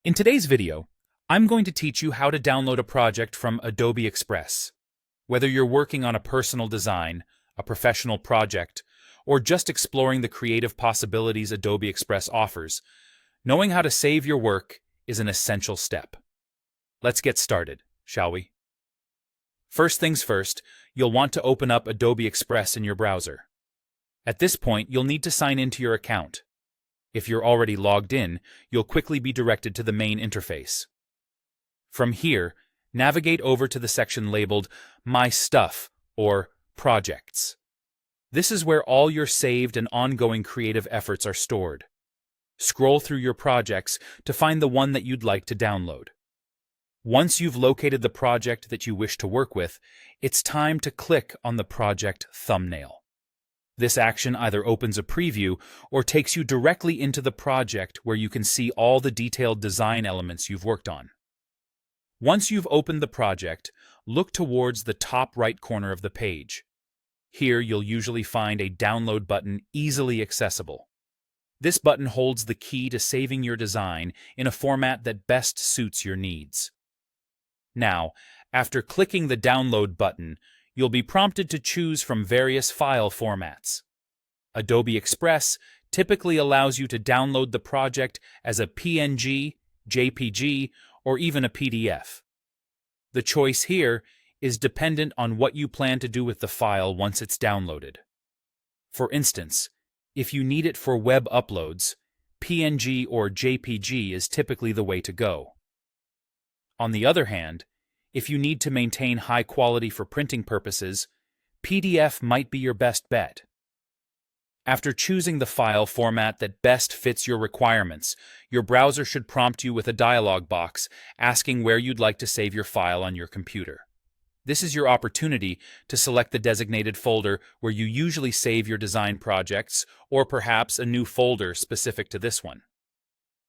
In today's video, I'm going to teach you how to download a project from Adobe Express. Whether you're working on a personal design, a professional project, or just exploring the creative possibilities Adobe Express offers, knowing how to save your work is an essential step. Let's get started, shall we? First things first, you'll want to open up Adobe Express in your browser. At this point, you'll need to sign into your account. If you're already logged in, you'll quickly be directed to the main interface. From here, navigate over to the section labeled My Stuff or Projects. This is where all your saved and ongoing creative efforts are stored. Scroll through your projects to find the one that you'd like to download. Once you've located the project that you wish to work with, it's time to click on the project thumbnail. This action either opens a preview or takes you directly into the project where you can see all the detailed design elements you've worked on. Once you've opened the project, look towards the top right corner of the page. Here you'll usually find a download button easily accessible. This button holds the key to saving your design in a format that best suits your needs. Now, after clicking the download button, you'll be prompted to choose from various file formats. Adobe Express typically allows you to download the project as a PNG, JPG, or even a PDF. The choice here is dependent on what you plan to do with the file once it's downloaded. For instance, if you need it for web uploads, PNG or JPG is typically the way to go. On the other hand, if you need to maintain high quality for printing purposes, PDF might be your best bet. After choosing the file format that best fits your requirements, your browser should prompt you with a dialog box asking where you'd like to save your file on your computer. This is your opportunity to select the designated folder where you usually save your design projects, or perhaps a new folder specific to this one.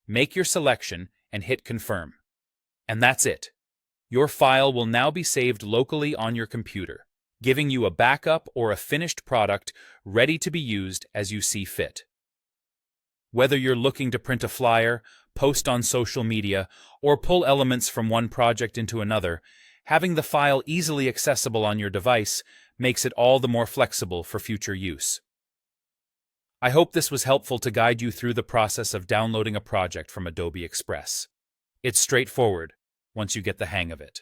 Make your selection and hit confirm. And that's it. Your file will now be saved locally on your computer, giving you a backup or a finished product ready to be used as you see fit. Whether you're looking to print a flyer, post on social media, or pull elements from one project into another, having the file easily accessible on your device makes it all the more flexible for future use. I hope this was helpful to guide you through the process of downloading a project from Adobe Express. It's straightforward once you get the hang of it.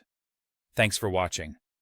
Thanks for watching.